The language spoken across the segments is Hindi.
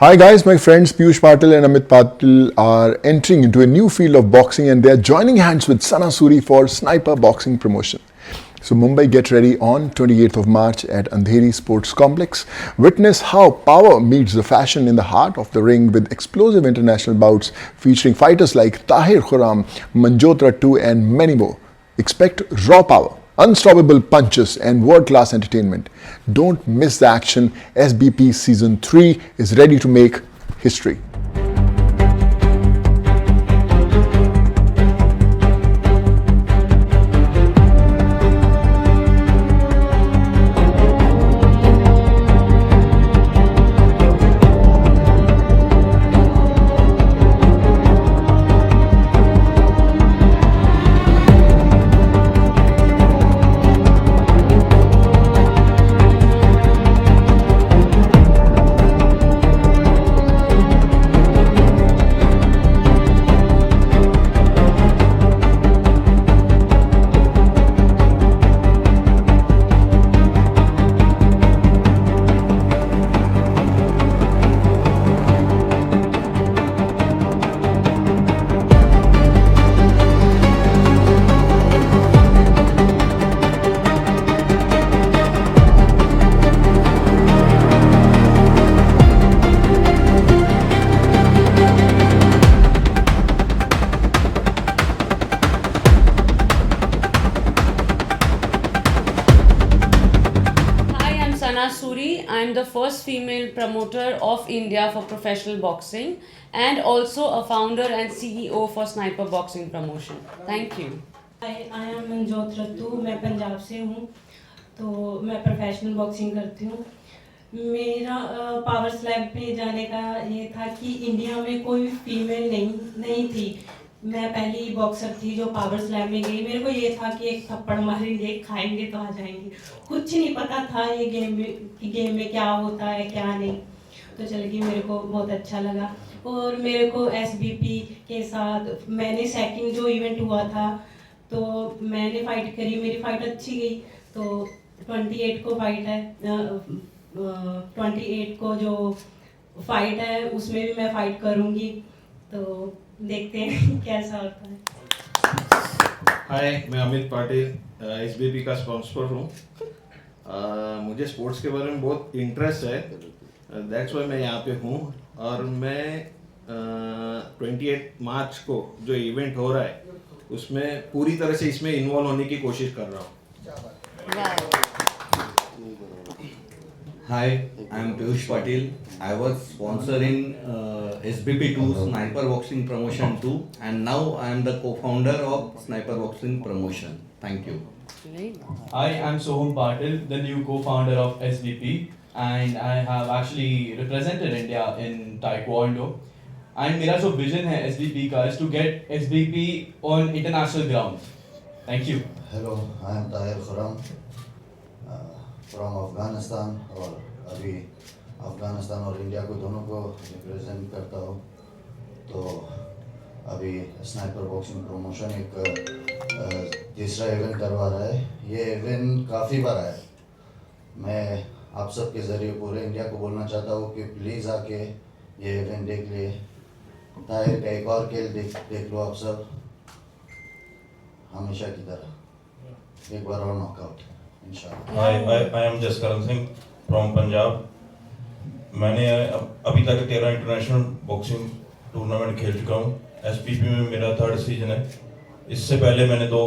Hi guys, my friends Piyush Patil and Amit Patil are entering into a new field of boxing and they are joining hands with Sana Suri for Sniper Boxing Promotion. So Mumbai, get ready on 28th of March at Andheri Sports Complex. Witness how power meets the fashion in the heart of the ring with explosive international bouts featuring fighters like Tahir Khurram, Manjot Rattu and many more. Expect raw power, unstoppable punches and world-class entertainment. Don't miss the action. SBP Season 3 is ready to make history. Hi, I'm Sana Suri. I'm the first female promoter of India for professional boxing and also a founder and CEO for Sniper Boxing Promotion. Thank you. I am Manjot Rattu, मैं पंजाब से हूँ। तो मैं प्रोफेशनल बॉक्सिंग करती हूँ। मेरा पावर स्लैम पे जाने का ये था कि इंडिया में कोई फीमेल नहीं थी। मैं पहली बॉक्सर थी जो पावर स्लैम में गई। मेरे को ये था कि एक थप्पड़ मारेंगे, खाएंगे तो आ जाएंगे। कुछ नहीं पता था ये गेम में क्या होता है क्या नहीं। तो चल गई, मेरे को बहुत अच्छा लगा। और मेरे को एसबीपी के साथ मैंने सेकंड जो इवेंट हुआ था तो मैंने फाइट करी, मेरी फाइट अच्छी गई। तो 28 को फाइट है, 28 को जो फाइट है उसमें भी मैं फाइट करूँगी। तो देखते हैं कैसा होता है। हाय, मैं अमित पाटिल एसबीपी का स्पॉन्सर हूँ। मुझे स्पोर्ट्स के बारे में बहुत इंटरेस्ट है, दैट्स वाई मैं यहाँ पे हूँ। और मैं 28 मार्च को जो इवेंट हो रहा है उसमें पूरी तरह से इसमें इन्वॉल्व होने की कोशिश कर रहा हूँ। Hi, I'm Piyush Patil. I was sponsoring SBP2 Sniper Boxing Promotion 2 and now I am the co-founder of Sniper Boxing Promotion. Thank you. Hi, I'm Soham Patil, the new co-founder of SBP, and I have actually represented India in Taekwondo. And मेरा जो vision है SBP का is to get SBP on international ground. Thank you. Hello, I am Tahir Khurram from Afghanistan और अभी अफगानिस्तान और इंडिया को दोनों को रिप्रेजेंट करता हूँ। तो अभी स्नाइपर बॉक्सिंग प्रमोशन एक तीसरा इवेंट करवा रहा है। ये इवेंट काफ़ी बड़ा है। मैं आप सबके ज़रिए पूरे इंडिया को बोलना चाहता हूँ कि प्लीज़ आके ये इवेंट देख लिए। ताहिर का एक और खेल देख लो आप सब, हमेशा की तरह एक बार और नॉकआउट इंशाल्लाह। I am Jaskaran Singh from Punjab. मैंने अभी तक 13 इंटरनेशनल बॉक्सिंग टूर्नामेंट खेल चुका हूँ। एसपीपी में मेरा 3rd सीजन है। इससे पहले मैंने दो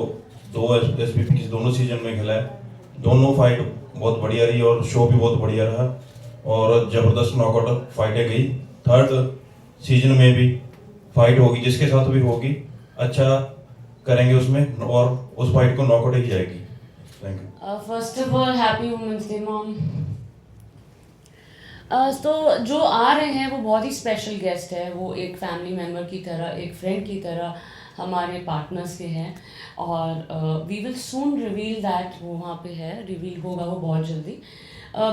एसपीपी के दोनों सीजन में खेला है। दोनों फाइट बहुत बढ़िया रही और शो भी बहुत बढ़िया रहा और ज़बरदस्त नॉकआउट फाइटें गई। 3rd सीजन में भी फाइट होगी, जिसके साथ भी होगी अच्छा करेंगे उसमें और उस फाइट को नॉकआउट ही जाएगी। Thank you. First of all happy women's day mom. तो जो आ रहे हैं वो बहुत ही स्पेशल गेस्ट है। वो एक फैमिली मेम्बर की तरह, एक फ्रेंड की तरह हमारे पार्टनर्स के हैं और we will soon reveal that वो वहाँ पे है, रिवील होगा वो बहुत जल्दी।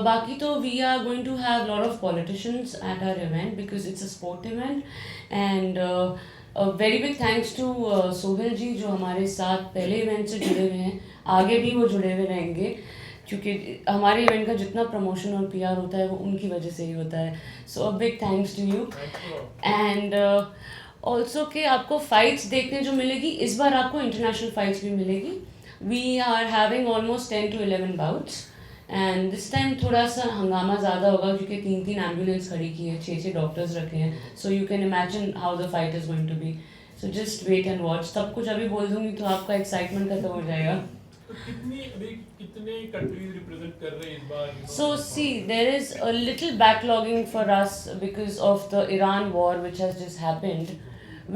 बाकी तो we are going to have lot of politicians at our event because it's a sport event and very big thanks to Sohail ji जो हमारे साथ पहले इवेंट से जुड़े हुए हैं, आगे भी वो जुड़े हुए रहेंगे क्योंकि हमारे इवेंट का जितना प्रमोशन और पीआर होता है वो उनकी वजह से ही होता है. So a big thanks to you. And also कि आपको फाइट्स देखने जो मिलेगी, इस बार आपको इंटरनेशनल फाइट्स भी मिलेगी. We are having almost 10 to 11 bouts and this time थोड़ा सा हंगामा ज़्यादा होगा क्योंकि 3 एम्बुलेंस खड़ी की है, 6 डॉक्टर्स रखे हैं. So you can imagine how the fight is going to be. So just wait and watch. सब कुछ अभी बोल दूंगी तो आपका एक्साइटमेंट खत्म हो जाएगा. तो कितने कंट्रीज रिप्रेजेंट कर रहे हैं इस बार? So see, there is a little backlogging for us because of the Iran war which has just happened.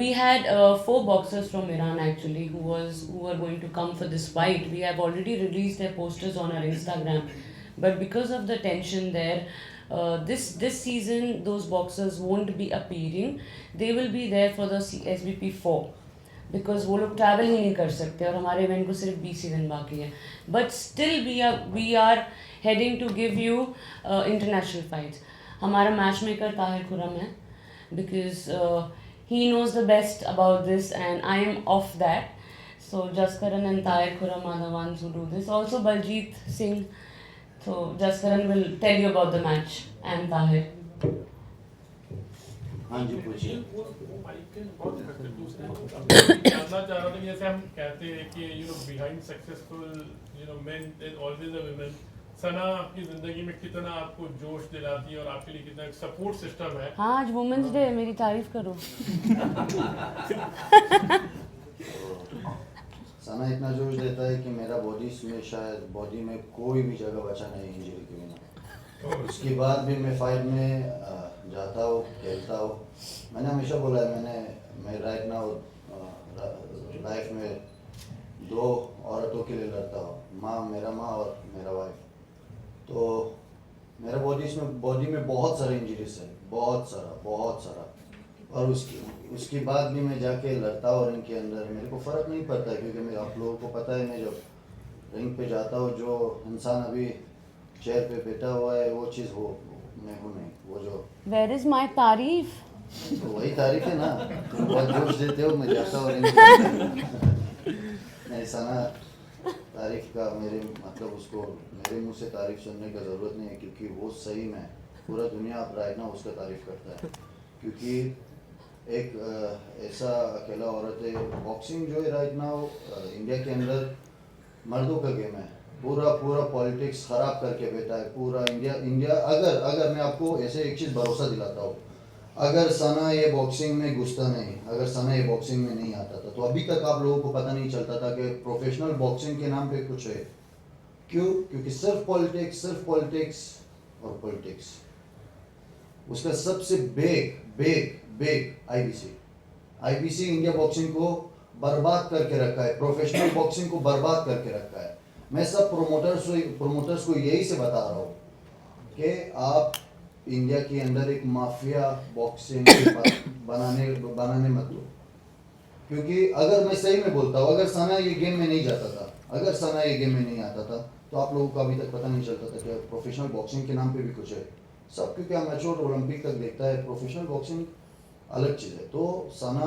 We had 4 boxers from Iran actually who were going to come for this fight. We have already released their posters on our Instagram, but because of the tension there, this season those boxers won't be appearing. They will be there for the SBP 4. Because वो लोग ट्रैवल ही नहीं कर सकते और हमारे इवेंट को सिर्फ 20 ही दिन बाकी है. But still we are heading to give you international fights. हमारा मैच मेकर ताहिर खुरम है because he knows the best about this and I am of that. So Jaskaran and Tahir Khurram are the ones who do this. Also Baljeet Singh. So Jaskaran will tell you about the match and Tahir. हाँ जी पूछिए. जानना चाह रहा था कि जैसे हम कहते हैं कि behind successful men there always a woman. Sana आपकी जिंदगी में कितना आपको जोश दिलाती है और आपके लिए कितना सपोर्ट सिस्टम है? हाँ, आज वुमेन्स डे है, मेरी तारीफ करो. सना इतना जोश देता है कि मेरा बॉडी में कोई भी जगह बचा नहीं इंजरी के बिना. उसके बाद भी मैं फाइट में जाता हूँ, खेलता हूँ. मैंने हमेशा बोला है मैं राइट नाउ लाइफ में 2 औरतों के लिए लड़ता हूँ, मेरा माँ और मेरा वाइफ. तो मेरा बॉडी में बहुत सारे इंजरीज है, बहुत सारा. और उसके बाद भी मैं जाके लड़ता हूँ रिंग के अंदर. मेरे को फ़र्क नहीं पड़ता क्योंकि आप लोगों को पता है मैं जब रिंग पे जाता हूँ जो इंसान अभी चेयर पे बैठा हुआ है वो चीज़ वो मैं हूँ नहीं. वो जो वेयर इज माई तारीफ. तो वही तारीफ है ना. तुम बहुत जोश देते हो, मैं जाता हूँ रिंग पे. नहीं सना तारीफ का उसको मेरे मुंह से तारीफ सुनने का ज़रूरत नहीं है क्योंकि वो सही में पूरा दुनिया राइट ना उसका तारीफ करता है. क्योंकि एक ऐसा अकेला औरत है. बॉक्सिंग जो है राइट नाउ इंडिया के अंदर मर्दों का गेम है. पूरा पॉलिटिक्स ख़राब करके बैठा है पूरा इंडिया. अगर मैं आपको ऐसे एक चीज़ भरोसा दिलाता हूँ, अगर सना ये बॉक्सिंग में घुसता नहीं, अगर सना ये बॉक्सिंग में नहीं आता था तो अभी तक आप लोगों को पता नहीं चलता था कि प्रोफेशनल बॉक्सिंग के नाम पे कुछ है. क्यों? क्योंकि सिर्फ पॉलिटिक्स और पॉलिटिक्स. उसका सबसे बेग आईबीसी इंडिया बॉक्सिंग को बर्बाद करके रखा है, प्रोफेशनल बॉक्सिंग को बर्बाद करके रखा है. मैं सब प्रोमोटर्स को यही से बता रहा हूँ कि आप इंडिया के अंदर एक माफिया बॉक्सिंग बनाने मत दो. क्योंकि अगर मैं सही में बोलता हूँ, अगर सना ये गेम में नहीं जाता था, अगर सना ये गेम में नहीं आता था तो आप लोगों को अभी तक पता नहीं चलता था कि प्रोफेशनल बॉक्सिंग के नाम पे भी कुछ है. सब क्योंकि अमेच्योर ओलंपिक तक देखता है, प्रोफेशनल बॉक्सिंग अलग चीज़ है. तो सना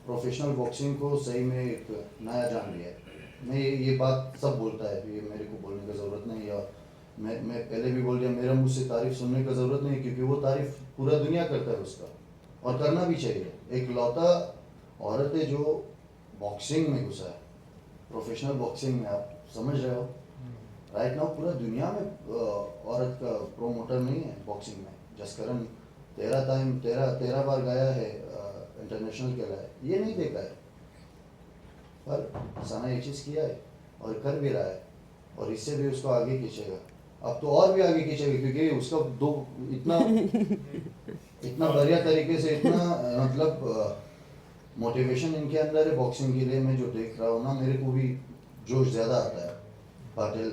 प्रोफेशनल बॉक्सिंग को सही में एक नया जान लिया है. मैं ये बात सब बोलता है, ये मेरे को बोलने की ज़रूरत नहीं है. और मैं पहले भी बोल दिया, मेरा मुझ से तारीफ सुनने की ज़रूरत नहीं क्योंकि वो तारीफ पूरा दुनिया करता है उसका, और करना भी चाहिए. एक लौता औरत है जो बॉक्सिंग में घुसा है, प्रोफेशनल बॉक्सिंग में. आप समझ रहे हो राइट नाउ पूरा दुनिया में औरत का प्रोमोटर नहीं है बॉक्सिंग में. जसकरण 13 बार गया है इंटरनेशनल के लिए, ये नहीं देखा है. पर सना ये चीज़ किया है और कर भी रहा है और इससे भी उसको आगे खींचेगा. अब तो और भी आगे खींचेगा क्योंकि उसका इतना बढ़िया तरीके से इतना मोटिवेशन इनके अंदर है बॉक्सिंग के लिए. मैं जो देख रहा हूँ ना, मेरे को भी जोश ज़्यादा आता है. पाटिल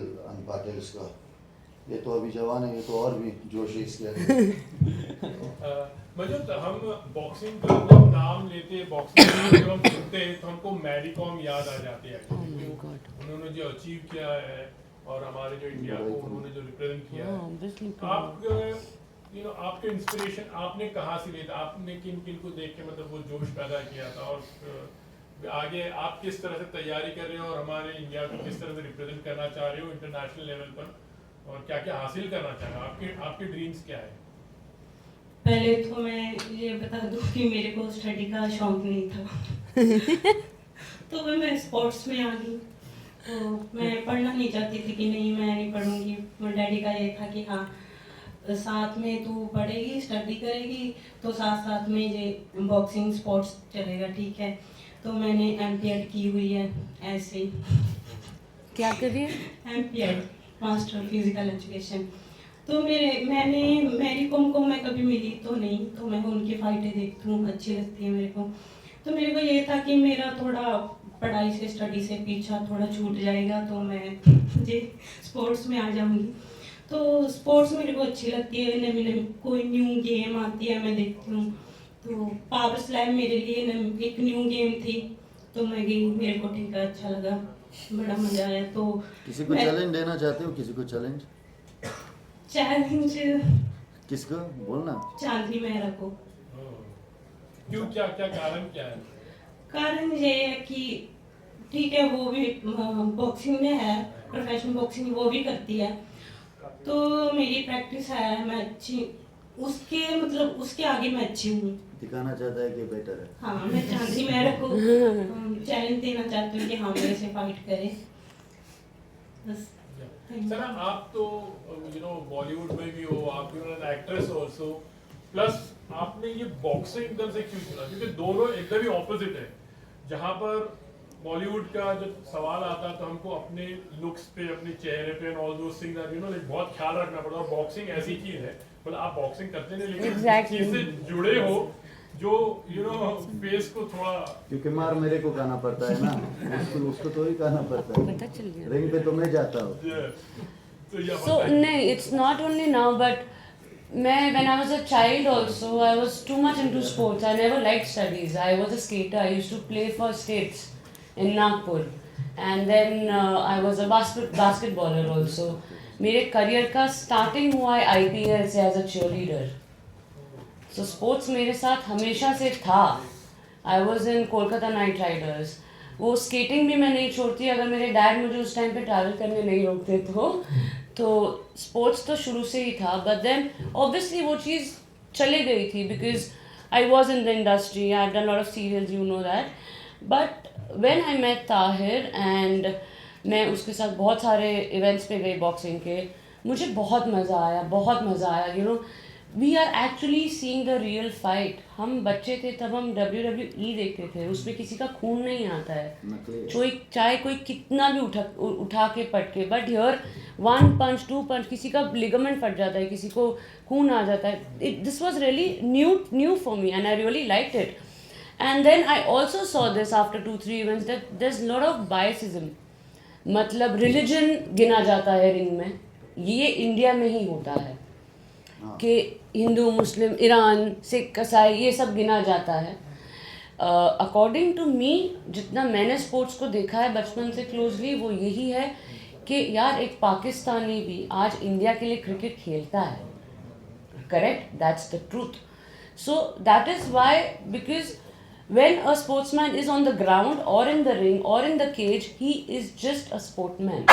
का ये तो अभी जवान है, ये तो और भी जोश है इसके अंदर. मतलब हम बॉक्सिंग का जब नाम लेते हैं, बॉक्सिंग जब हम सुनते हैं तो हमको मैरी कॉम याद आ जाती है. उन्होंने जो अचीव किया है और हमारे जो इंडिया को उन्होंने जो रिप्रेजेंट किया है. आपके इंस्पिरेशन आपने कहाँ से लिया था? आपने किन को देख के मतलब वो जोश पैदा किया था? और आगे आप किस तरह से तैयारी कर रहे हो और हमारे इंडिया को किस तरह से रिप्रेजेंट करना चाह रहे हो इंटरनेशनल लेवल पर, और क्या क्या हासिल करना चाह रहे हो, आपके ड्रीम्स क्या है? पहले तो मैं ये बता दूं कि मेरे को स्टडी का शौक नहीं था तो मैं स्पोर्ट्स में आ गई। तो मैं पढ़ना नहीं चाहती थी कि नहीं मैं नहीं पढ़ूंगी। मेरे डैडी का ये था कि हाँ साथ में तू पढ़ेगी स्टडी करेगी तो साथ साथ में ये बॉक्सिंग स्पोर्ट्स चलेगा, ठीक है। तो मैंने एमपीएड की हुई है ऐसे ही। क्या करिए? MPEd master physical education. तो मैरी कॉम को मैं कभी मिली तो नहीं, तो मैं उनकी फाइटें देखती हूँ, अच्छी लगती है मेरे को। तो मेरे को ये था कि मेरा थोड़ा पढ़ाई से स्टडी से पीछा थोड़ा छूट जाएगा तो मैं जी स्पोर्ट्स में आ जाऊंगी। तो स्पोर्ट्स मेरे को अच्छी लगती है, नवी नवी कोई न्यू गेम आती है मैं देखती हूँ। तो पावर स्लैम मेरे लिए एक न्यू गेम थी तो मैं गई, मेरे को ठीक है अच्छा लगा, बड़ा मजा आया। तो किसी को चैलेंज देना चाहते हो? किसी को चैलेंज किसको बोलना? चांदी मेहरा को। क्यों, क्या क्या कारण क्या है? कारण ये है कि ठीक है वो भी बॉक्सिंग में है, प्रोफेशनल बॉक्सिंग वो भी करती है, तो मेरी प्रैक्टिस है, मैं अच्छी उसके मतलब उसके आगे मैं अच्छी हूँ। दिखाना चाहता है कि बेटर है। हाँ मैं चांदी मेहरा को चैलेंज देना चाहती हूँ कि हाँ मेरे से फाइट करे बस। सर आप तो बॉलीवुड में भी हो, आप एन एक्ट्रेस ऑल्सो, प्लस आपने ये बॉक्सिंग एकदम से क्यों चुना? क्योंकि दोनों एकदम ही ऑपोजिट है। जहाँ पर बॉलीवुड का जब सवाल आता है तो हमको अपने लुक्स पे, अपने चेहरे पे ऑल दोस थिंग्स लाइक बहुत ख्याल रखना पड़ता है। बॉक्सिंग ऐसी चीज है, मतलब आप बॉक्सिंग करते नहीं लेकिन Exactly. चीज से जुड़े हो जो फेस को थोड़ा, क्योंकि मार मेरे को खाना पड़ता है ना, उसको तो ही खाना पड़ता है। पता चल गया। रिंग पे तो मैं जाता हूँ। So नहीं, it's not only now but when I was a child also I was too much into sports. I never liked studies. I was a skater. I used to play for states in Nagpur, and then I was a basketballer also. मेरे करियर का स्टार्टिंग हुआ है IPL से as a cheerleader. So sports मेरे साथ हमेशा से था. I was in Kolkata night Riders. वो स्केटिंग भी मैं नहीं छोड़ती अगर मेरे डैड मुझे उस टाइम पे ट्रैवल करने नहीं रोकते तो स्पोर्ट्स तो शुरू से ही था, बट देन ऑब्वियसली वो चीज़ चले गई थी because I was in the industry, I have done lot of serials, you know that. But when I met Tahir and मैं उसके साथ बहुत सारे इवेंट्स पे गई बॉक्सिंग के, मुझे बहुत मज़ा आया. You know we are actually seeing the real fight. हम बच्चे थे तब हम WWE देखते थे, उसमें किसी का खून नहीं आता है, चाहे कोई कितना भी उठा के पटके, बट हियर 1 पंच 2 पंच किसी का लिगामेंट फट जाता है, किसी को खून आ जाता है. This was really new for me and I really liked it. And then I also saw this after 2-3 events that there is lot of biasism. मतलब रिलीजन गिना जाता है रिंग में, ये इंडिया में ही होता है कि हिंदू मुस्लिम ईरान सिख ईसाई ये सब गिना जाता है. अकॉर्डिंग टू मी जितना मैंने स्पोर्ट्स को देखा है बचपन से क्लोजली, वो यही है कि यार एक पाकिस्तानी भी आज इंडिया के लिए क्रिकेट खेलता है. Correct, that's the truth. So that is why, because when a sportsman is on the ground or in the ring or in the cage, he is just a sportman.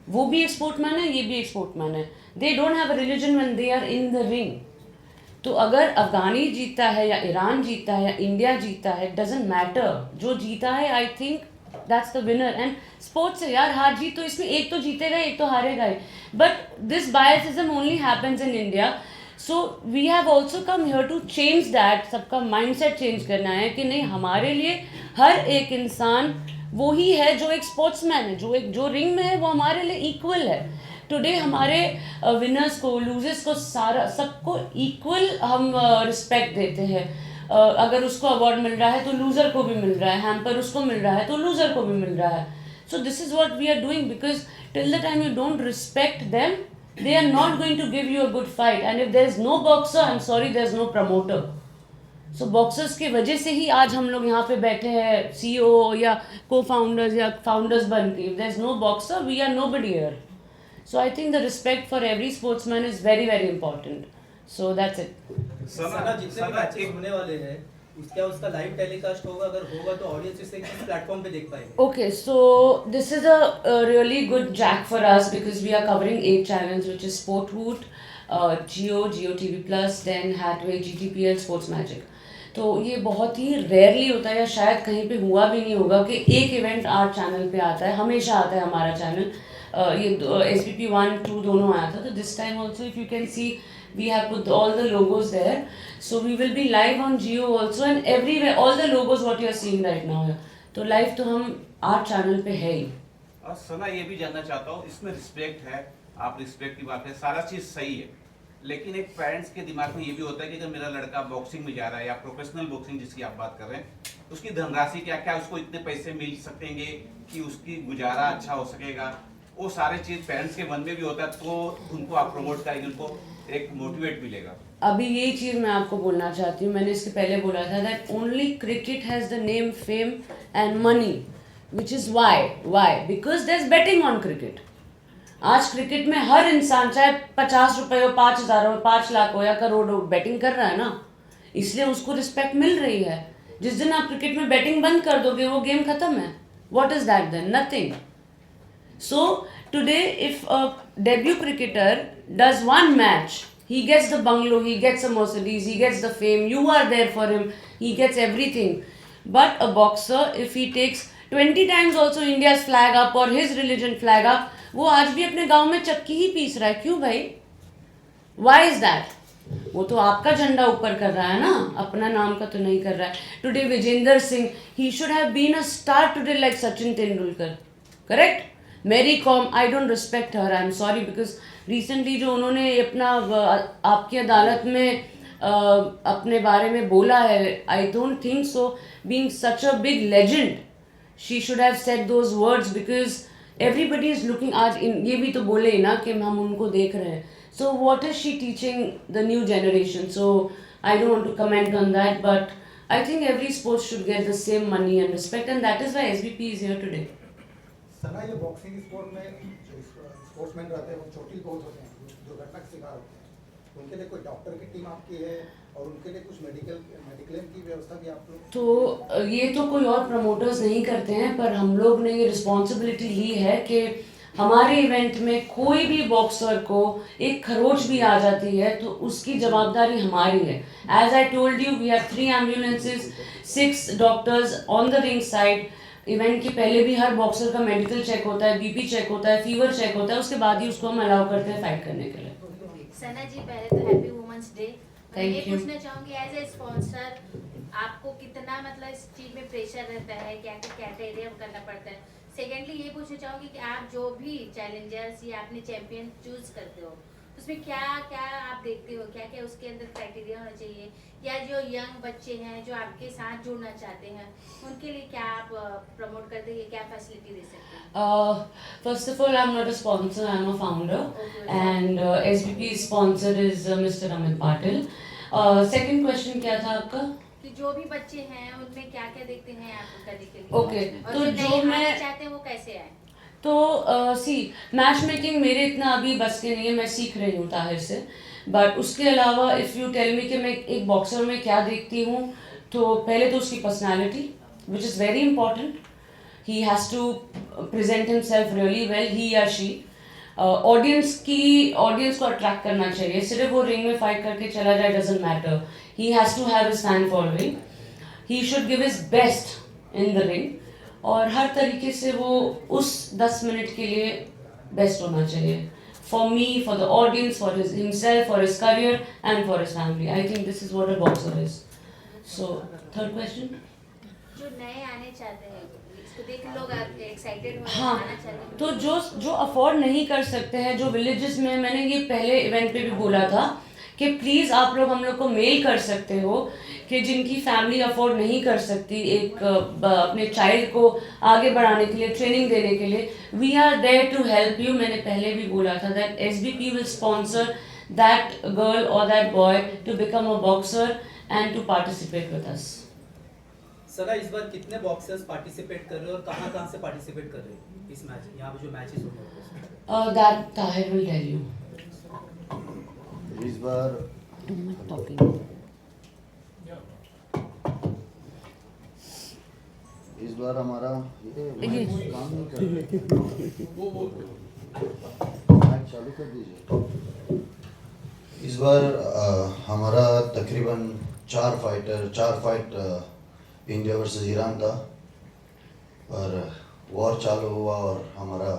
वो भी एक स्पोर्टमैन है, ये भी एक स्पोर्टमैन है. They don't have a religion when they are in the ring. तो अगर अफगानी जीता है या ईरान जीता है या इंडिया जीता है, डजेंट मैटर. जो जीता है I think that's the winner. And sports है यार, हार जीत तो इसमें एक तो जीतेगा एक तो हारेगा ही. But this biasism only happens in India. So we have also come here to change that. सबका माइंडसेट चेंज करना है कि नहीं, हमारे लिए हर एक इंसान वो ही है जो एक स्पोर्ट्समैन है, जो रिंग में है वो हमारे लिए इक्वल है. टुडे हमारे विनर्स को लूजर्स को सबको इक्वल हम रिस्पेक्ट देते हैं. अगर उसको अवार्ड मिल रहा है तो लूज़र को भी मिल रहा है, हैम्पर उसको मिल रहा है तो लूज़र को भी मिल रहा है. So this is what we are doing, because till the time you don't respect them, they are not going to give you a good fight. And if there is no boxer, I'm sorry, there is no promoter. So boxers की वजह से ही आज हम लोग यहाँ पे बैठे हैं, CEO या co-founders या founders बन के. If there is no boxer, we are nobody here. So I think the respect for every sportsman is very very important. So that's it. सना जितने भी मैचेस होने वाले हैं उसका लाइव टेलीकास्ट होगा? अगर होगा तो ऑडियंस इसे किस प्लेटफॉर्म पे देख पाएंगे? Okay, so this is a really good jack for us because we are covering 8 channels, which is Sportwood, Geo TV Plus, then Hathway, GTPL, Sports Magic. तो ये बहुत ही रेयरली होता है या शायद कहीं पे हुआ भी नहीं होगा कि एक इवेंट 8 चैनल पे आता है. हमेशा आता है हमारा चैनल. ये SBP 1, 2 दोनों आया था. तो this time also if you can see we have put all the logos there, so we will be live on Geo also and everywhere, all the logos what you are seeing right now. तो live तो हम 8 चैनल पे है ही. और सना ये भी जानना चाहता हूँ, इसमें रिस्पेक्ट है, आप रिस्पेक्ट की बात है, सारा चीज़ सही है, लेकिन एक पेरेंट्स के दिमाग में ये भी होता है कि अगर मेरा लड़का बॉक्सिंग में जा रहा है या प्रोफेशनल बॉक्सिंग जिसकी आप बात कर रहे हैं, उसकी धनराशि क्या क्या उसको इतने पैसे मिल सकेंगे कि उसकी गुजारा अच्छा हो सकेगा, वो सारे चीज़ पेरेंट्स के मन में भी होता है, तो उनको आप प्रमोट करेंगे, उनको एक मोटिवेट मिलेगा. अभी यही चीज़ मैं आपको बोलना चाहती हूँ. मैंने इसके पहले बोला था that only cricket has the name, fame and money, which is why because there is betting on cricket. आज क्रिकेट में हर इंसान चाहे 50 रुपये हो, 5,000 हो, 5 लाख हो या करोड़ हो, बैटिंग कर रहा है ना, इसलिए उसको रिस्पेक्ट मिल रही है. जिस दिन आप क्रिकेट में बैटिंग बंद कर दोगे वो गेम खत्म है. What is that then? Nothing. So today if a debut cricketer does one match, he gets the bungalow, he gets a Mercedes, he gets the fame, you are there for him, he gets everything. But a boxer, if he takes 20 times also India's flag up or his religion flag up, वो आज भी अपने गांव में चक्की ही पीस रहा है. क्यों भाई? Why is that? वो तो आपका झंडा ऊपर कर रहा है ना, अपना नाम का तो नहीं कर रहा है. Today Vijender Singh, he should have been a star today like Sachin Tendulkar, correct? Mary Kom, I don't respect her, I am sorry, because recently जो उन्होंने अपना आपकी अदालत में अपने बारे में बोला है, I don't think so. Being such a big legend, she should have said those words because everybody is looking. आज ये भी तो बोले ना कि हम उनको देख रहे हैं. So what is she teaching the new generation? So I don't want to comment on that, but I think every sport should get the same money and respect, and that is why SBP is here today. सना, ये बॉक्सिंग स्पोर्ट में जो स्पोर्ट्समैन रहते हैं वो चोटिल बहुत होते हैं, जो घटना का शिकार होते हैं, उनके लिए कोई डॉक्टर की टीम आपकी है और उनके लिए कुछ मेडिक्लेम की व्यवस्था भी आप लोग? तो ये तो कोई और प्रमोटर्स नहीं करते हैं, पर हम लोग ने ये रिस्पॉन्सिबिलिटी ली है कि हमारे इवेंट में कोई भी बॉक्सर को एक खरोच भी आ जाती है तो उसकी जवाबदारी हमारी है. As I told you, we have 3 ambulances, 6 doctors on the ring side. Event के पहले भी हर बॉक्सर का मेडिकल चेक होता है, बीपी चेक होता है, फीवर चेक होता है, उसके बाद ही उसको हम अलाउ करते हैं फाइट करने के लिए. सना जी, पहले तो हैप्पी वुमेन्स डे. मैं ये Thank you. पूछना चाहूँगी एज ए स्पॉन्सर आपको कितना मतलब इस चीज़ में प्रेशर रहता है, क्या क्या क्राइटेरिया करना पड़ता है. सेकेंडली ये पूछना चाहूँगी कि आप जो भी चैलेंजर्स या अपने चैंपियन चूज करते हो उसमें क्या क्या आप देखते हो, क्या क्या उसके अंदर क्राइटेरिया होना चाहिए, या जो यंग बच्चे हैं जो आपके साथ जुड़ना चाहते हैं उनके लिए क्या आप प्रमोट करते हैं, क्या फैसिलिटी दे सकते हैं? First of all, I'm not a sponsor, I'm a founder. Okay. And SBP's sponsor is Mr. Amit Patil. Second question क्या था आपका? कि जो भी बच्चे हैं उनमें क्या क्या देखते हैं आप करने के लिए? Okay, और तो जो जो नए मैं आना चाहते हैं वो कैसे आए? तो सी मैच मेकिंग मेरे इतना अभी बस के नहीं है, मैं सीख रही हूँ ताहिर से. बट उसके अलावा इफ़ यू टेल मी कि मैं एक बॉक्सर में क्या देखती हूँ, तो पहले तो उसकी personality which is very important. He has to present himself really well, he या शी. ऑडियंस को अट्रैक्ट करना चाहिए. सिर्फ वो रिंग में फाइट करके चला जाए doesn't matter. He has to have his fan following. He should give his best in the ring और हर तरीके से वो उस 10 मिनट के लिए बेस्ट होना चाहिए. For me, for the audience, for his himself, for his career and for his family. I think this is what a boxer is. So third question, जो नए आने चाहते हैं इसको देख लोग एक्साइटेड हो हाँ, आना चाहते हैं. तो जो अफोर्ड नहीं कर सकते हैं, जो विलेजेस में, मैंने ये पहले इवेंट पे भी बोला था कि प्लीज़ आप लोग हम लोग को मेल कर सकते हो कि जिनकी फैमिली अफोर्ड नहीं कर सकती एक अपने चाइल्ड को आगे बढ़ाने के लिए, ट्रेनिंग देने के लिए, we are there to help you. मैंने पहले भी बोला था that SBP will sponsor that girl और that boy to become a boxer and to participate with us. Sir, इस बार कितने बॉक्सर्स पार्टिसिपेट कर रहे हैं और कहाँ से पार्टिसिपेट कर रहे हैं इस मैच, यहाँ पे जो मैचेस हो रहे हैं? That Tahir will tell you. इस बार टॉकिंग बार हमारा ये काम नहीं कर रहा, चालू कर दीजिए। इस बार हमारा तकरीबन 4 फाइट इंडिया वर्सेस ईरान था, पर वॉर चालू हुआ और हमारा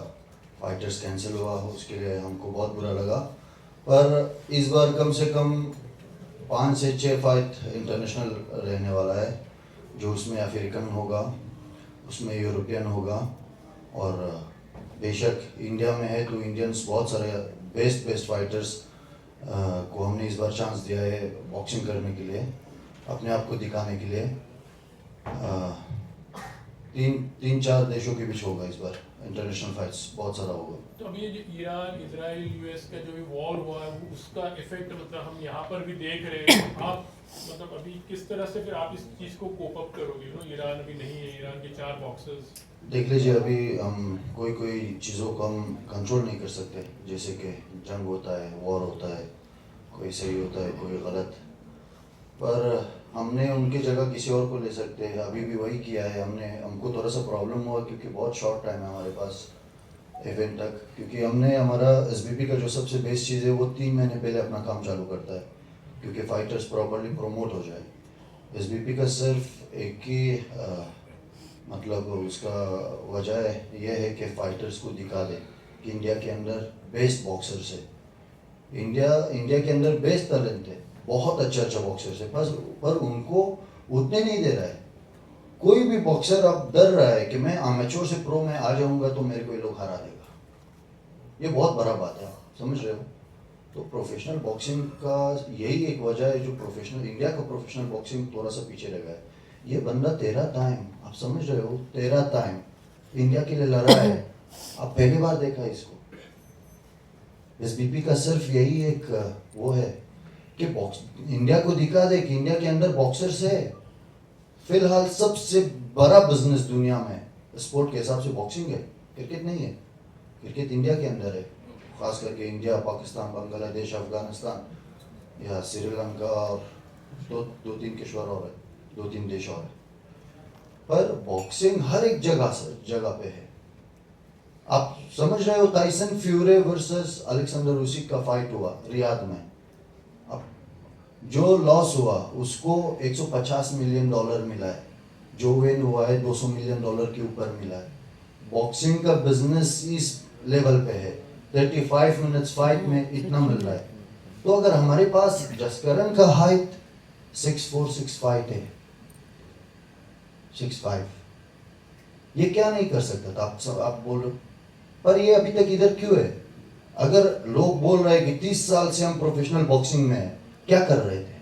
फाइटर्स कैंसिल हुआ, उसके लिए हमको बहुत बुरा लगा। पर इस बार कम से कम 5 से 6 फाइट इंटरनेशनल रहने वाला है, जो उसमें अफ्रीकन होगा, उसमें यूरोपियन होगा, और बेशक इंडिया में है तो इंडियंस बहुत सारे बेस्ट फाइटर्स को हमने इस बार चांस दिया है बॉक्सिंग करने के लिए, अपने आप को दिखाने के लिए। 3-4 देशों के बीच होगा इस बार इंटरनेशनल फाइट्स, बहुत सारा होगा। तो अभी ये जो ईरान इजराइल यूएस का जो भी वॉर हुआ है उसका इफेक्ट मतलब हम यहाँ पर भी देख रहे हैं, आप मतलब अभी किस तरह से फिर आप इस चीज़ को कोप अप करोगे? ईरान अभी नहीं है, ईरान के 4 बॉक्सर्स। देख लीजिए, अभी हम कोई चीज़ों को हम कंट्रोल नहीं कर सकते, जैसे कि जंग होता है, वॉर होता है, कोई सही होता है कोई गलत, पर हमने उनकी जगह किसी और को ले सकते हैं। अभी भी वही किया है हमको थोड़ा सा प्रॉब्लम हुआ क्योंकि बहुत शॉर्ट टाइम है हमारे पास इवेंट तक, क्योंकि हमने हमारा एसबीपी का जो सबसे बेस्ट चीज़ है वो 3 महीने पहले अपना काम चालू करता है, क्योंकि फाइटर्स प्रॉपरली प्रमोट हो जाए। एसबीपी का सिर्फ एक ही मतलब उसका वजह यह है कि फाइटर्स को दिखा दे कि इंडिया के अंदर बेस्ट बॉक्सर्स है, इंडिया के अंदर बेस्ट टैलेंट है, बहुत अच्छा बॉक्सर्स है, पर उनको उतने नहीं दे रहा है। कोई भी बॉक्सर अब डर रहा है कि मैं अमेच्योर से प्रो में आ जाऊंगा तो मेरे को ये लोग हरा देगा। ये बहुत बड़ा बात है, समझ रहे हो? तो प्रोफेशनल बॉक्सिंग का यही एक वजह है जो इंडिया का प्रोफेशनल बॉक्सिंग थोड़ा सा पीछे लगा है। ये बंदा 13 टाइम, आप समझ रहे हो, 13 टाइम इंडिया के लिए लड़ा है। आप पहली बार देखा है इसको। एसबीपी का सिर्फ यही एक वो है कि इंडिया को दिखा दे कि इंडिया के अंदर बॉक्सर्स है। फिलहाल सबसे बड़ा बिजनेस दुनिया में स्पोर्ट के हिसाब से बॉक्सिंग है, क्रिकेट नहीं है। क्रिकेट इंडिया के अंदर है, खास करके इंडिया, पाकिस्तान, बांग्लादेश, अफगानिस्तान या श्रीलंका और 2-3 किश्वर और है, 2-3 देश और है। पर बॉक्सिंग हर एक जगह पे है। आप समझ रहे हो, टाइसन फ्यूरी वर्सेस अलेक्जेंडर उसिक का फाइट हुआ रियाद में, अब जो लॉस हुआ उसको $150 मिलियन मिला है, जो विन हुआ है $200 मिलियन के ऊपर मिला है। बॉक्सिंग का बिजनेस इस लेवल पे है, 35 मिनट्स फाइट में इतना मिल रहा है। तो अगर हमारे पास जसकरण का हाइट 6'4", 6'5" है, 6'5", ये क्या नहीं कर सकता था? आप बोल रहे हो, पर ये अभी तक इधर क्यों है? अगर लोग बोल रहे हैं कि 30 साल से हम प्रोफेशनल बॉक्सिंग में हैं, क्या कर रहे थे?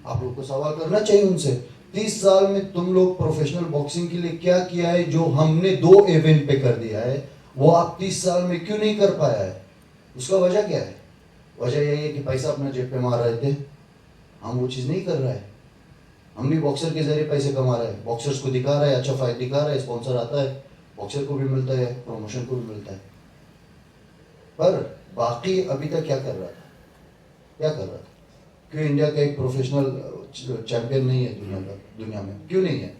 आप लोग को सवाल करना चाहिए उनसे। 30 साल में तुम लोग प्रोफेशनल बॉक्सिंग के लिए क्या किया है? जो हमने 2 इवेंट पे कर दिया है, वो आप 30 साल में क्यों नहीं कर पाया है? उसका वजह क्या है? वजह यही है कि पैसा अपना जेब पे मार रहे थे। हम वो चीज़ नहीं कर रहे हैं। हम भी बॉक्सर के जरिए पैसे कमा रहे हैं, बॉक्सर्स को दिखा रहे हैं, अच्छा फाइट दिखा रहे हैं, स्पॉन्सर आता है, बॉक्सर को भी मिलता है, प्रमोशन को भी मिलता है। पर बाकी अभी तक क्या कर रहा था? क्यों इंडिया का एक प्रोफेशनल चैंपियन नहीं है दुनिया में? क्यों नहीं है?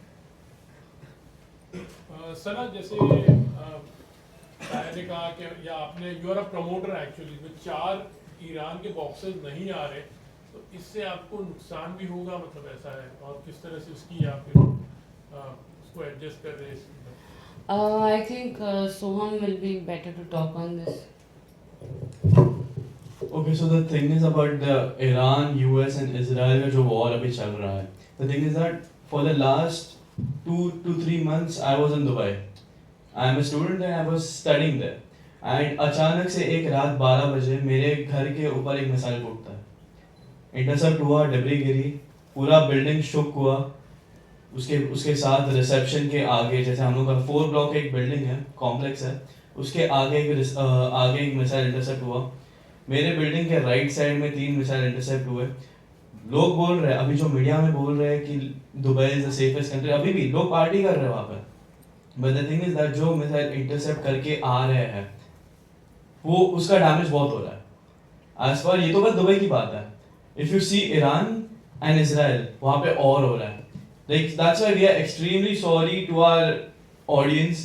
सना, जैसे मैंने कहा कि या आपने you are a promoter actually, में 4 ईरान के बॉक्सर्स नहीं आ रहे, तो इससे आपको नुकसान भी होगा, मतलब ऐसा है, और किस तरह से उसकी आप उसको एडजस्ट कर रहे हैं? I think Soham will be better to talk on this. Okay, so the thing is about the Iran, US and Israel का जो war अभी चल रहा है. The thing is that for the last 2 to 3 months I was in Dubai. I am a student and I was studying there. And अचानक से एक रात 12 बजे मेरे घर के ऊपर एक मिसाइल फूटता है. इंटरसेप्ट हुआ, डिब्री गिरी, पूरा बिल्डिंग शुक हुआ. उसके साथ रिसेप्शन के आगे, जैसे हम लोग का 4 ब्लॉक एक बिल्डिंग है, कॉम्प्लेक्स है, उसके आगे एक मिसाइल इंटरसेप्ट हुआ. मेरे बिल्डिंग के राइट साइड में 3 मिसाइल इंटरसेप्ट हुए. लोग बोल रहे हैं, अभी जो मीडिया में बोल रहे हैं कि Dubai is the safest country, अभी भी लोग पार्टी कर रहे हैं वहाँ पर. But the thing is that जो मिसाइल इंटरसेप्ट करके आ रहे हैं वो उसका डैमेज बहुत हो रहा है. एज पर ये तो बस दुबई की बात है. If you see Iran and Israel, वहाँ पे और हो रहा है. Like that's why we are extremely sorry to our audience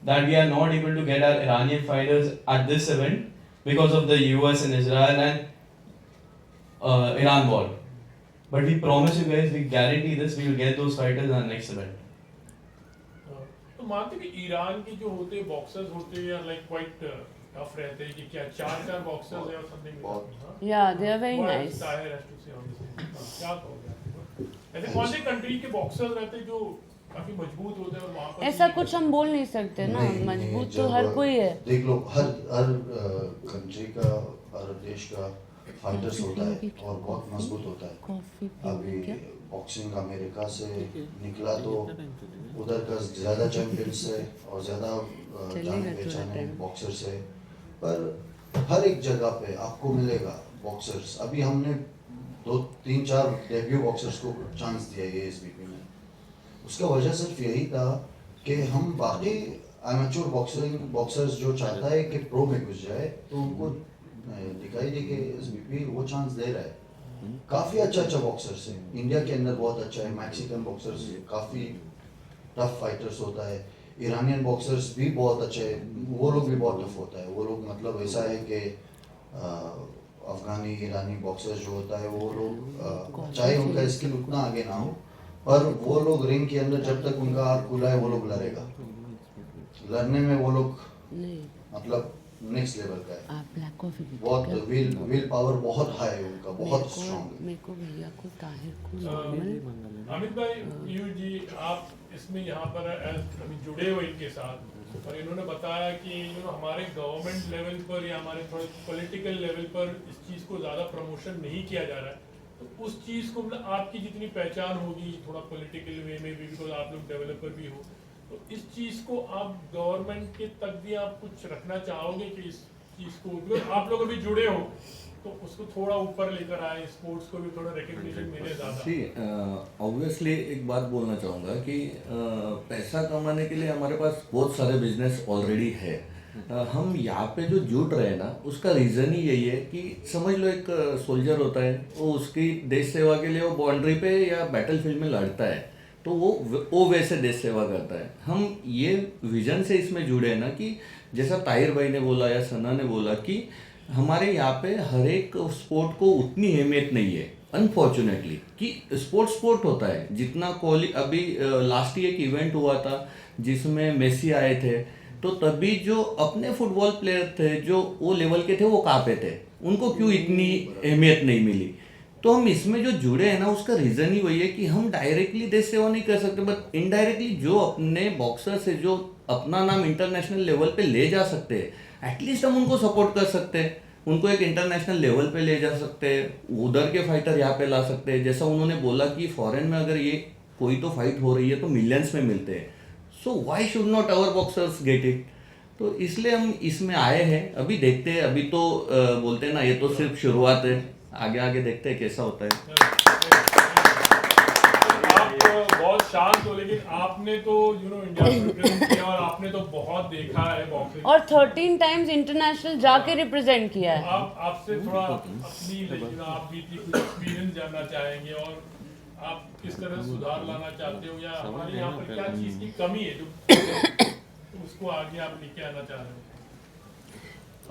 that we are not able to get our Iranian fighters at this event because of the US and Israel and Iran war. But we promise you guys, we guarantee this, we will get those fighters in our next event. तो मानते हैं कि ईरान के जो होते हैं बॉक्सर्स होते हैं लाइक क्वाइट टफ रहते हैं कि क्या चार बॉक्सर्स हैं और something Yeah, they are very nice. क्या कहोगे ऐसे कौन से कंट्री के बॉक्सर्स रहते हैं जो काफी मजबूत होते हैं और वहाँ पर ऐसा कुछ हम बोल नहीं सकते ना, मजबूत तो हर कोई है। देख लो, हर कंट्री का, हर देश का फाइटर्स होता है और बहुत मजबूत होता है। अभी बॉक्सिंग अमेरिका से निकला तो उधर का ज़्यादा चैंपियंस है और ज़्यादा जाने पहचाने बॉक्सर्स है, पर हर एक जगह पे आपको मिलेगा बॉक्सर्स। अभी हमने 2-3-4 डेब्यू बॉक्सर्स को चांस दिया ये एसबीपी में। उसका वजह सिर्फ यही था कि हम बाकी एमेच्योर बॉक्सर्स जो चाहता है कि प्रो में घुस जाए तो उनको दिखाई दे कि एसबीपी वो चांस दे रहा है। काफ़ी अच्छा बॉक्सर्स है इंडिया के अंदर, बहुत अच्छा है। मैक्सिकन बॉक्सर्स काफ़ी टफ फाइटर्स होता है, ईरानियन बॉक्सर्स भी बहुत अच्छे हैं, वो लोग भी बहुत टफ होता है। वो लोग मतलब ऐसा है कि अफगानी ईरानी बॉक्सर्स जो होता है वो लोग चाहे उनका स्किल उतना आगे ना हो, पर वो लोग रिंग के अंदर जब तक उनका हाथ खुला है वो लोग लड़ेगा। लड़ने में वो लोग मतलब नेक्स्ट लेवल का है, बहुत विल पावर बहुत हाई है उनका, बहुत स्ट्रांग है। मेरे को भैया को ताहिर को नॉर्मल। अमित भाई, पीयूष जी, आप इसमें यहाँ पर अभी जुड़े हो इनके साथ और इन्होंने बताया कि हमारे गवर्नमेंट लेवल पर या हमारे थोड़े पॉलिटिकल लेवल पर इस चीज़ को ज़्यादा प्रमोशन नहीं किया जा रहा है, तो उस चीज़ को मतलब आपकी जितनी पहचान होगी थोड़ा पॉलिटिकल वे में भी, बिकॉज आप लोग डेवलपर भी हो, तो इस चीज़ को आप गवर्नमेंट के तक भी आप कुछ रखना चाहोगे कि इस चीज़ को आप लोग अभी जुड़े हो तो उसको थोड़ा ऊपर लेकर आए, स्पोर्ट्स को भी थोड़ा रिकग्निशन मिले ज़्यादा। ऑब्वियसली एक बात बोलना चाहूँगा कि पैसा कमाने के लिए हमारे पास बहुत सारे बिजनेस ऑलरेडी है। हम यहाँ पे जो जुट रहे हैं ना, उसका रीज़न ही यही है कि समझ लो एक सोल्जर होता है, वो उसकी देश सेवा के लिए वो बाउंड्री पे या बैटल फील्ड में लड़ता है, तो वो वैसे देश सेवा करता है। हम ये विजन से इसमें जुड़े हैं ना कि जैसा ताहिर भाई ने बोला या सना ने बोला कि हमारे यहाँ पे हर एक स्पोर्ट को उतनी अहमियत नहीं है अनफॉर्चुनेटली, कि स्पोर्ट होता है जितना अभी लास्ट ईयर एक इवेंट हुआ था जिसमें मेसी आए थे, तो तभी जो अपने फुटबॉल प्लेयर थे जो वो लेवल के थे वो कहाँ पे थे, उनको क्यों इतनी अहमियत नहीं मिली। तो हम इसमें जो जुड़े हैं ना, उसका रीज़न ही वही है कि हम डायरेक्टली देश सेवा नहीं कर सकते, बट इनडायरेक्टली जो अपने बॉक्सर से जो अपना नाम इंटरनेशनल लेवल पे ले जा सकते हैं, एटलीस्ट हम उनको सपोर्ट कर सकते हैं, उनको एक इंटरनेशनल लेवल पे ले जा सकते हैं, उधर के फाइटर यहाँ पे ला सकते हैं। जैसा उन्होंने बोला कि फॉरेन में अगर ये कोई तो फाइट हो रही है तो मिलियंस में मिलते हैं, so why should not our boxers get it. तो इसलिए हम इसमें आए हैं। अभी देखते हैं, अभी तो बोलते हैं ना, ये तो सिर्फ शुरुआत है, आगे देखते हैं कैसा होता है। आप बहुत शांत हो, लेकिन आपने तो इंडिया को रिप्रेजेंट किया और आपने तो बहुत देखा है बॉक्सिंग, और 13 टाइम्स इंटरनेशनल जाके रिप्रेजेंट किया है। आपसे थोड़ा अपनी आप भी कुछ एक्सपीरियंस जानना चाहेंगे और आप किस तरह सुधार लाना चाहते हो, या हमारे यहाँ पर क्या चीज़ की कमी है जो उसको आगे आप लेके आना चाह रहे हो।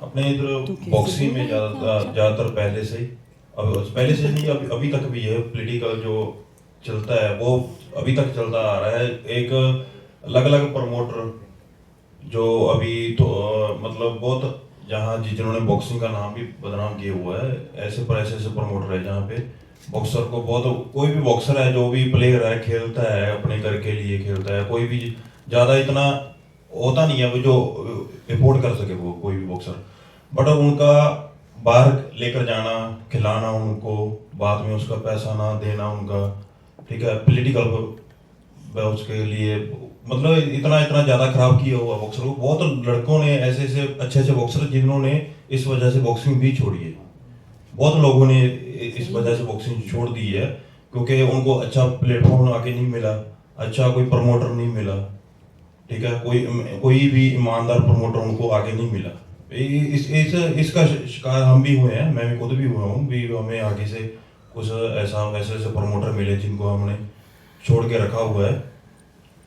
अपने इधर बॉक्सिंग में ज़्यादातर पहले से नहीं, अभी तक भी है, पॉलिटिकल जो चलता है वो अभी तक चलता आ रहा है। एक अलग अलग प्रमोटर जो अभी तो मतलब बहुत जहाँ जिन्होंने बॉक्सिंग का नाम भी बदनाम किया हुआ है, ऐसे प्रमोटर है जहाँ पे बॉक्सर को बहुत, कोई भी बॉक्सर है जो भी प्लेयर है खेलता है अपने घर के लिए खेलता है, कोई भी ज़्यादा इतना होता नहीं है वो जो अफोर्ड कर सके वो कोई भी बॉक्सर, बट उनका बाहर लेकर जाना, खिलाना उनको, बाद में उसका पैसा ना देना उनका, ठीक है, पॉलिटिकल उसके लिए मतलब इतना ज़्यादा खराब किया हुआ बॉक्सर को। बहुत लड़कों ने ऐसे अच्छे बॉक्सर जिन्होंने इस वजह से बॉक्सिंग भी छोड़ी है, बहुत लोगों ने इस वजह से बॉक्सिंग छोड़ दी है क्योंकि उनको अच्छा प्लेटफॉर्म आके नहीं मिला, अच्छा कोई प्रमोटर नहीं मिला, ठीक है, कोई भी ईमानदार प्रमोटर उनको आगे नहीं मिला। इसका शिकार हम भी हुए हैं, मैं भी खुद भी हुआ हूँ भी, हमें आगे से कुछ ऐसे प्रमोटर मिले जिनको हमने छोड़ के रखा हुआ है।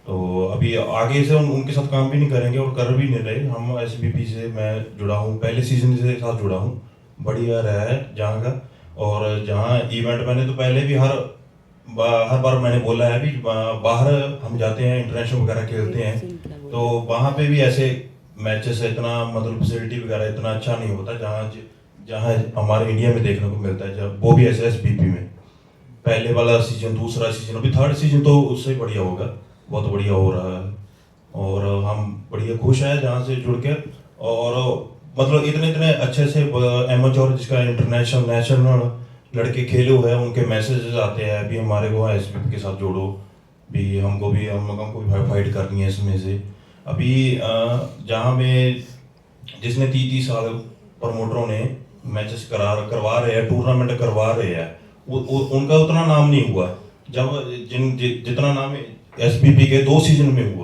तो अभी आगे से उनके साथ काम भी नहीं करेंगे और कर भी नहीं रहे। हम SBP से मैं जुड़ा हूँ, पहले सीजन से साथ जुड़ा हूँ, बढ़िया रहा है जहाँ का। और जहाँ इवेंट मैंने तो पहले भी हर बार मैंने बोला है भी बाहर हम जाते हैं, इंटरनेशनल वगैरह खेलते हैं, तो वहाँ पे भी ऐसे मैचेस इतना मतलब फैसिलिटी वगैरह इतना अच्छा नहीं होता जहाँ हमारे इंडिया में देखने को मिलता है, जब वो भी ऐसे SBP में। पहले वाला सीजन, दूसरा सीजन, अभी थर्ड सीजन तो उससे बढ़िया होगा, बहुत बढ़िया हो रहा है और हम बढ़िया खुश हैं जहाँ से जुड़ के। और मतलब इतने अच्छे से एमेच्योर जिसका इंटरनेशनल नेशनल लड़के खेले हुए हैं, उनके मैसेजेस आते हैं अभी हमारे को SBP के साथ जोड़ो भी, हमको भी फाइट करनी है इसमें से। अभी जहाँ में जिसने 30 साल प्रमोटरों ने मैचेस करवा रहे हैं, टूर्नामेंट करवा रहे हैं, उनका उतना नाम नहीं हुआ जब जितना नाम SBP के 2 सीजन में हुआ।